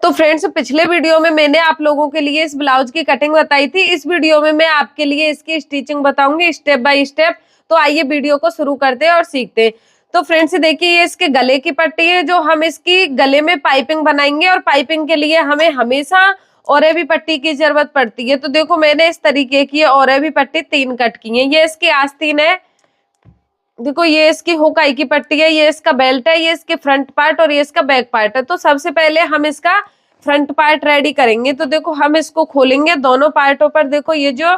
तो फ्रेंड्स, पिछले वीडियो में मैंने आप लोगों के लिए इस ब्लाउज की कटिंग बताई थी। इस वीडियो में मैं आपके लिए इसकी स्टिचिंग बताऊंगी स्टेप बाय स्टेप। तो आइए वीडियो को शुरू करते हैं और सीखते हैं। तो फ्रेंड्स देखिए, ये इसके गले की पट्टी है जो हम इसकी गले में पाइपिंग बनाएंगे, और पाइपिंग के लिए हमें हमेशा औरेवी पट्टी की जरूरत पड़ती है। तो देखो, मैंने इस तरीके की औरेवी पट्टी 3 कट की है। ये इसकी आस्तीन है, देखो ये इसकी हुकाई की पट्टी है, ये इसका बेल्ट है, ये इसके फ्रंट पार्ट और ये इसका बैक पार्ट है। तो सबसे पहले हम इसका फ्रंट पार्ट रेडी करेंगे। तो देखो, हम इसको खोलेंगे। दोनों पार्टों पर देखो ये जो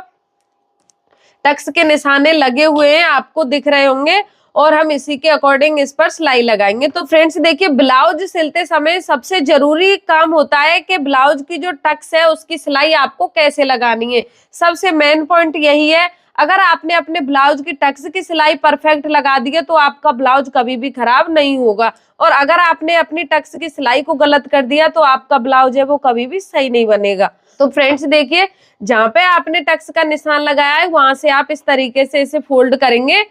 टक्स के निशाने लगे हुए हैं आपको दिख रहे होंगे, और हम इसी के अकॉर्डिंग इस पर सिलाई लगाएंगे। तो फ्रेंड्स देखिए, ब्लाउज सिलते समय सबसे जरूरी काम होता है कि ब्लाउज की जो टक्स है उसकी सिलाई आपको कैसे लगानी है। सबसे मेन पॉइंट यही है। अगर आपने अपने ब्लाउज की टक्स की सिलाई परफेक्ट लगा दी है तो आपका ब्लाउज कभी भी खराब नहीं होगा, और अगर आपने अपनी टक्स की सिलाई को गलत कर दिया तो आपका ब्लाउज है वो कभी भी सही नहीं बनेगा। तो फ्रेंड्स देखिए, जहां पे आपने टक्स का निशान लगाया है वहां से आप इस तरीके से इसे फोल्ड करेंगे,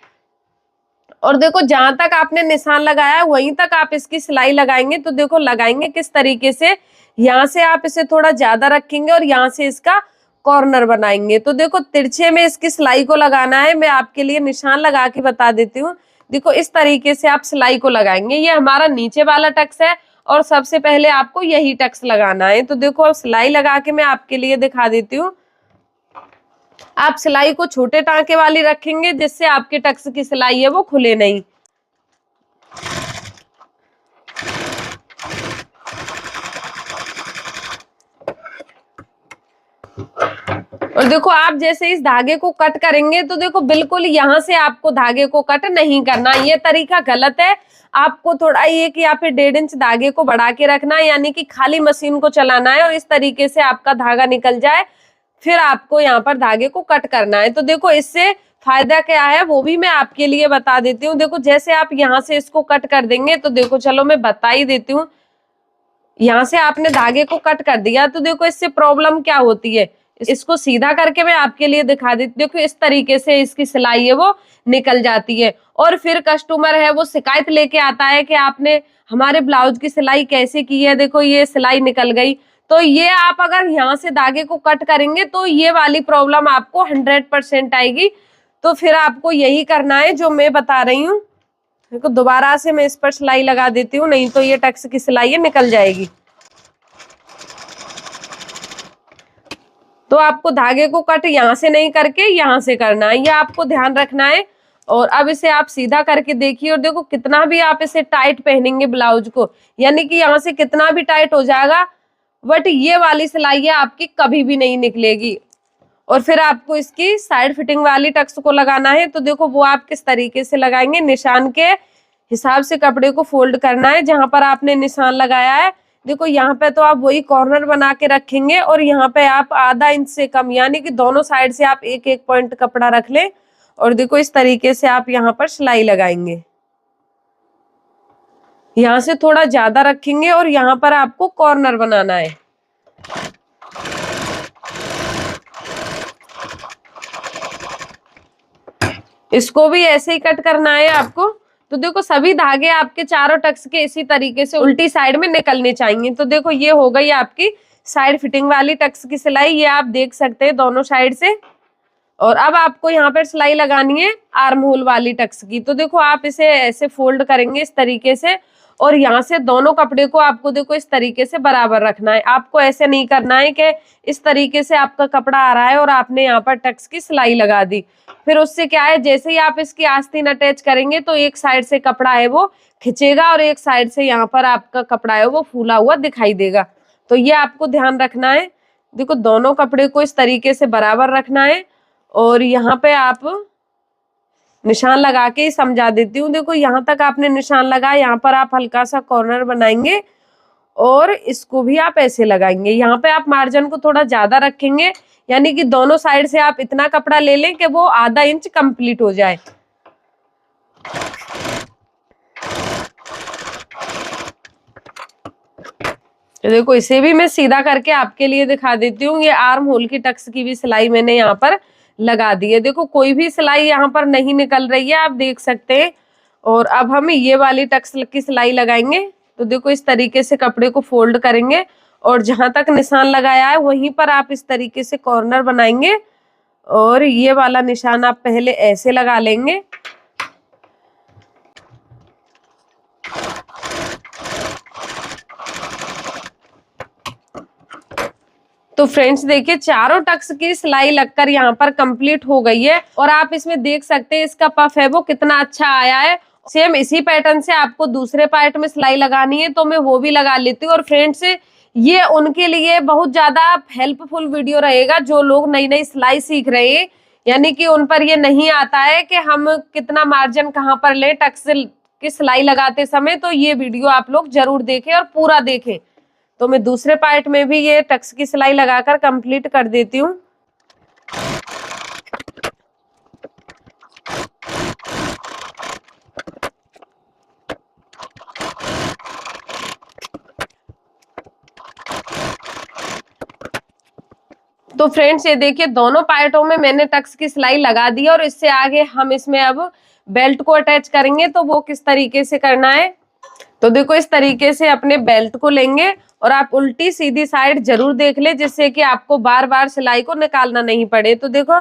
और देखो जहां तक आपने निशान लगाया है वहीं तक आप इसकी सिलाई लगाएंगे। तो देखो लगाएंगे किस तरीके से, यहाँ से आप इसे थोड़ा ज्यादा रखेंगे और यहाँ से इसका कॉर्नर बनाएंगे। तो देखो, तिरछे में इसकी सिलाई को लगाना है। मैं आपके लिए निशान लगा के बता देती हूँ। देखो इस तरीके से आप सिलाई को लगाएंगे। ये हमारा नीचे वाला टक्स है और सबसे पहले आपको यही टक्स लगाना है। तो देखो, अब सिलाई लगा के मैं आपके लिए दिखा देती हूँ। आप सिलाई को छोटे टांके वाली रखेंगे जिससे आपके टक्स की सिलाई है वो खुले नहीं। और देखो, आप जैसे इस धागे को कट करेंगे तो देखो बिल्कुल यहाँ से आपको धागे को कट नहीं करना, ये तरीका गलत है। आपको थोड़ा ये कि या फिर 1.5 इंच धागे को बढ़ा के रखना है, यानी कि खाली मशीन को चलाना है और इस तरीके से आपका धागा निकल जाए, फिर आपको यहाँ पर धागे को कट करना है। तो देखो, इससे फायदा क्या है वो भी मैं आपके लिए बता देती हूँ। देखो, जैसे आप यहाँ से इसको कट कर देंगे तो देखो, चलो मैं बता ही देती हूँ। यहाँ से आपने धागे को कट कर दिया तो देखो इससे प्रॉब्लम क्या होती है, इसको सीधा करके मैं आपके लिए दिखा देती हूँ। देखो इस तरीके से इसकी सिलाई है वो निकल जाती है, और फिर कस्टमर है वो शिकायत लेके आता है कि आपने हमारे ब्लाउज की सिलाई कैसे की है, देखो ये सिलाई निकल गई। तो ये आप अगर यहाँ से धागे को कट करेंगे तो ये वाली प्रॉब्लम आपको 100% आएगी। तो फिर आपको यही करना है जो मैं बता रही हूँ। देखो दोबारा से मैं इस पर सिलाई लगा देती हूँ, नहीं तो ये टक्स की सिलाई निकल जाएगी। तो आपको धागे को कट यहाँ से नहीं करके यहाँ से करना है, ये आपको ध्यान रखना है। और अब इसे आप सीधा करके देखिए, और देखो कितना भी आप इसे टाइट पहनेंगे ब्लाउज को, यानी कि यहाँ से कितना भी टाइट हो जाएगा, बट ये वाली सिलाई है आपकी कभी भी नहीं निकलेगी। और फिर आपको इसकी साइड फिटिंग वाली टक्स को लगाना है। तो देखो वो आप किस तरीके से लगाएंगे, निशान के हिसाब से कपड़े को फोल्ड करना है जहां पर आपने निशान लगाया है। देखो यहाँ पे तो आप वही कॉर्नर बना के रखेंगे, और यहाँ पे आप आधा इंच से कम, यानी कि दोनों साइड से आप 1-1 पॉइंट कपड़ा रख लें, और देखो इस तरीके से आप यहाँ पर सिलाई लगाएंगे। यहाँ से थोड़ा ज्यादा रखेंगे और यहाँ पर आपको कॉर्नर बनाना है। इसको भी ऐसे ही कट करना है आपको। तो देखो सभी धागे आपके चारों टक्स के इसी तरीके से उल्टी साइड में निकलने चाहिए। तो देखो ये हो गई आपकी साइड फिटिंग वाली टक्स की सिलाई, ये आप देख सकते हैं दोनों साइड से। और अब आपको यहाँ पर सिलाई लगानी है आर्म होल वाली टक्स की। तो देखो आप इसे ऐसे फोल्ड करेंगे इस तरीके से, और यहाँ से दोनों कपड़े को आपको देखो इस तरीके से बराबर रखना है। आपको ऐसे नहीं करना है कि इस तरीके से आपका कपड़ा आ रहा है और आपने यहाँ पर टक्स की सिलाई लगा दी। फिर उससे क्या है, जैसे ही आप इसकी आस्तीन अटैच करेंगे तो एक साइड से कपड़ा है वो खिंचेगा और एक साइड से यहाँ पर आपका कपड़ा है वो फूला हुआ दिखाई देगा। तो ये आपको ध्यान रखना है। देखो दोनों कपड़े को इस तरीके से बराबर रखना है, और यहाँ पे आप निशान लगा के ही समझा देती हूँ। देखो यहाँ तक आपने निशान लगाया, यहाँ पर आप हल्का सा कॉर्नर बनाएंगे और इसको भी आप ऐसे लगाएंगे। यहाँ पे आप मार्जिन को थोड़ा ज्यादा रखेंगे, यानी कि दोनों साइड से आप इतना कपड़ा ले लें कि वो आधा इंच कंप्लीट हो जाए। तो देखो इसे भी मैं सीधा करके आपके लिए दिखा देती हूँ। ये आर्म होल की टक्स की भी सिलाई मैंने यहाँ पर लगा दी है। देखो कोई भी सिलाई यहाँ पर नहीं निकल रही है, आप देख सकते हैं। और अब हम ये वाली टक्स की सिलाई लगाएंगे। तो देखो इस तरीके से कपड़े को फोल्ड करेंगे और जहां तक निशान लगाया है वहीं पर आप इस तरीके से कॉर्नर बनाएंगे और ये वाला निशान आप पहले ऐसे लगा लेंगे। तो फ्रेंड्स देखिए चारों टक्स की सिलाई लगकर यहाँ पर कंप्लीट हो गई है और आप इसमें देख सकते हैं इसका पफ है वो कितना अच्छा आया है। सेम इसी पैटर्न से आपको दूसरे पार्ट में सिलाई लगानी है तो मैं वो भी लगा लेती हूँ। और फ्रेंड्स ये उनके लिए बहुत ज्यादा हेल्पफुल वीडियो रहेगा जो लोग नई नई सिलाई सीख रहे हैं, यानी कि उन पर ये नहीं आता है कि हम कितना मार्जिन कहाँ पर लें टक्स की सिलाई लगाते समय। तो ये वीडियो आप लोग जरूर देखें और पूरा देखें। तो मैं दूसरे पार्ट में भी ये टक्स की सिलाई लगाकर कंप्लीट कर देती हूँ। तो फ्रेंड्स ये देखिए दोनों पार्टों में मैंने टक्स की सिलाई लगा दी और इससे आगे हम इसमें अब बेल्ट को अटैच करेंगे। तो वो किस तरीके से करना है, तो देखो इस तरीके से अपने बेल्ट को लेंगे और आप उल्टी सीधी साइड जरूर देख ले जिससे कि आपको बार बार सिलाई को निकालना नहीं पड़े। तो देखो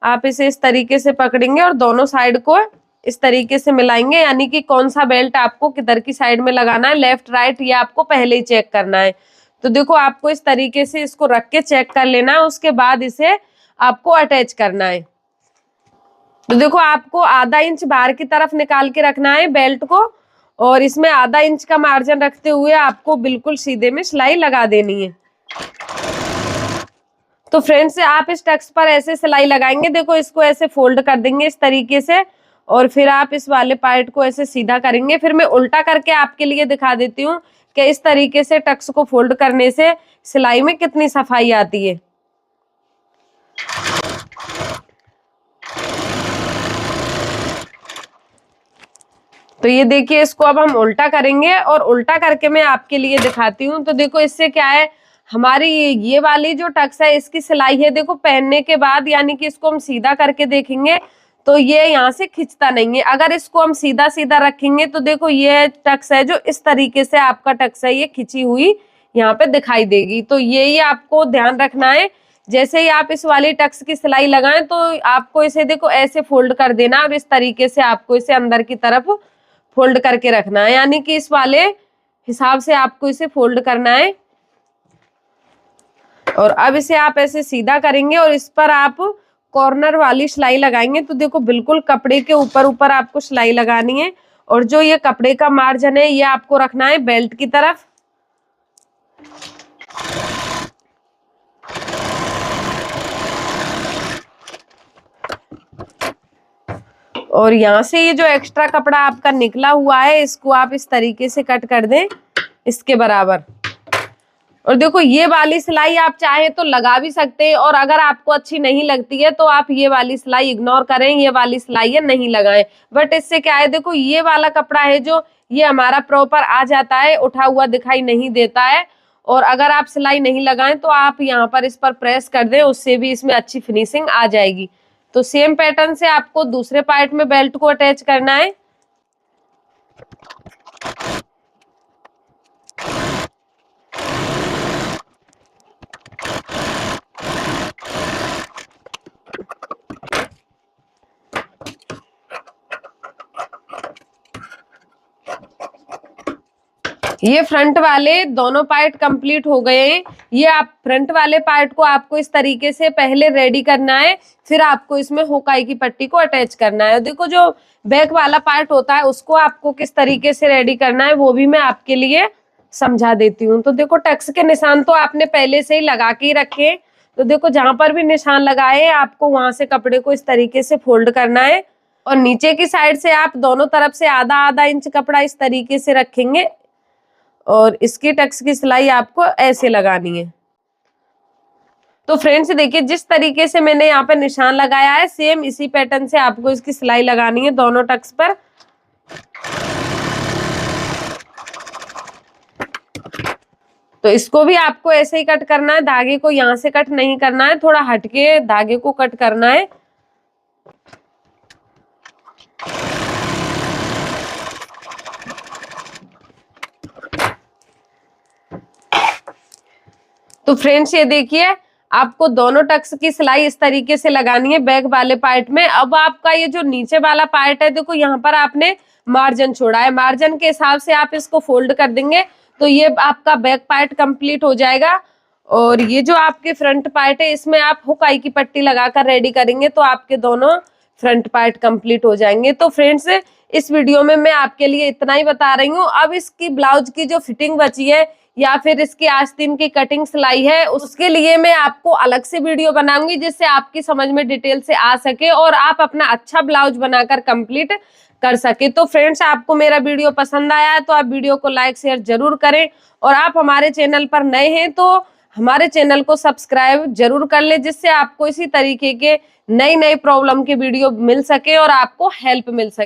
आप इसे इस तरीके से पकड़ेंगे और दोनों साइड को इस तरीके से मिलाएंगे, यानी कि कौन सा बेल्ट आपको किधर की साइड में लगाना है, लेफ्ट राइट, ये आपको पहले ही चेक करना है। तो देखो आपको इस तरीके से इसको रख के चेक कर लेना है, उसके बाद इसे आपको अटैच करना है। तो देखो आपको आधा इंच बाहर की तरफ निकाल के रखना है बेल्ट को और इसमें आधा इंच का मार्जिन रखते हुए आपको बिल्कुल सीधे में सिलाई लगा देनी है। तो फ्रेंड्स आप इस टक्स पर ऐसे सिलाई लगाएंगे, देखो इसको ऐसे फोल्ड कर देंगे इस तरीके से और फिर आप इस वाले पार्ट को ऐसे सीधा करेंगे। फिर मैं उल्टा करके आपके लिए दिखा देती हूँ कि इस तरीके से टक्स को फोल्ड करने से सिलाई में कितनी सफाई आती है। तो ये देखिए इसको अब हम उल्टा करेंगे और उल्टा करके मैं आपके लिए दिखाती हूँ। तो देखो इससे क्या है, हमारी ये वाली जो टक्स है इसकी सिलाई है देखो पहनने के बाद, यानी कि इसको हम सीधा करके देखेंगे तो ये यहाँ से खिंचता नहीं है। अगर इसको हम सीधा सीधा रखेंगे तो देखो ये टक्स है जो इस तरीके से आपका टक्स है ये खिंची हुई यहाँ पे दिखाई देगी। तो ये आपको ध्यान रखना है। जैसे ही आप इस वाली टक्स की सिलाई लगाएं तो आपको इसे देखो ऐसे फोल्ड कर देना और इस तरीके से आपको इसे अंदर की तरफ फोल्ड करके रखना है, यानी कि इस वाले हिसाब से आपको इसे फोल्ड करना है। और अब इसे आप ऐसे सीधा करेंगे और इस पर आप कॉर्नर वाली सिलाई लगाएंगे। तो देखो बिल्कुल कपड़े के ऊपर ऊपर आपको सिलाई लगानी है और जो ये कपड़े का मार्जिन है ये आपको रखना है बेल्ट की तरफ। और यहाँ से ये जो एक्स्ट्रा कपड़ा आपका निकला हुआ है इसको आप इस तरीके से कट कर दें इसके बराबर। और देखो ये वाली सिलाई आप चाहे तो लगा भी सकते हैं और अगर आपको अच्छी नहीं लगती है तो आप ये वाली सिलाई इग्नोर करें, ये वाली सिलाई है नहीं लगाएं। बट इससे क्या है, देखो ये वाला कपड़ा है जो ये हमारा प्रॉपर आ जाता है, उठा हुआ दिखाई नहीं देता है। और अगर आप सिलाई नहीं लगाएं तो आप यहाँ पर इस पर प्रेस कर दें, उससे भी इसमें अच्छी फिनिशिंग आ जाएगी। तो सेम पैटर्न से आपको दूसरे पार्ट में बेल्ट को अटैच करना है। ये फ्रंट वाले दोनों पार्ट कंप्लीट हो गए हैं। ये आप फ्रंट वाले पार्ट को आपको इस तरीके से पहले रेडी करना है, फिर आपको इसमें हुकाई की पट्टी को अटैच करना है। देखो जो बैक वाला पार्ट होता है उसको आपको किस तरीके से रेडी करना है वो भी मैं आपके लिए समझा देती हूँ। तो देखो टक्स के निशान तो आपने पहले से ही लगा के ही रखे। तो देखो जहां पर भी निशान लगाए आपको वहां से कपड़े को इस तरीके से फोल्ड करना है और नीचे की साइड से आप दोनों तरफ से आधा आधा इंच कपड़ा इस तरीके से रखेंगे और इसकी टक्स की सिलाई आपको ऐसे लगानी है। तो फ्रेंड्स देखिए जिस तरीके से मैंने यहाँ पे निशान लगाया है सेम इसी पैटर्न से आपको इसकी सिलाई लगानी है दोनों टक्स पर। तो इसको भी आपको ऐसे ही कट करना है, धागे को यहाँ से कट नहीं करना है, थोड़ा हटके धागे को कट करना है। तो फ्रेंड्स ये देखिए, आपको दोनों टक्स की सिलाई इस तरीके से लगानी है बैक वाले पार्ट में। अब आपका ये जो नीचे वाला पार्ट है, देखो यहाँ पर आपने मार्जिन छोड़ा है, मार्जिन के हिसाब से आप इसको फोल्ड कर देंगे तो ये आपका बैक पार्ट कंप्लीट हो जाएगा। और ये जो आपके फ्रंट पार्ट है, इसमें आप हुक आई की पट्टी लगाकर रेडी करेंगे तो आपके दोनों फ्रंट पार्ट कंप्लीट हो जाएंगे। तो फ्रेंड्स इस वीडियो में मैं आपके लिए इतना ही बता रही हूँ। अब इसकी ब्लाउज की जो फिटिंग बची है या फिर इसकी आस्तीन की कटिंग सिलाई है, उसके लिए मैं आपको अलग से वीडियो बनाऊंगी जिससे आपकी समझ में डिटेल से आ सके और आप अपना अच्छा ब्लाउज बनाकर कंप्लीट कर सके। तो फ्रेंड्स आपको मेरा वीडियो पसंद आया है तो आप वीडियो को लाइक शेयर जरूर करें, और आप हमारे चैनल पर नए हैं तो हमारे चैनल को सब्सक्राइब जरूर कर ले, जिससे आपको इसी तरीके के नई नई प्रॉब्लम के वीडियो मिल सके और आपको हेल्प मिल सके।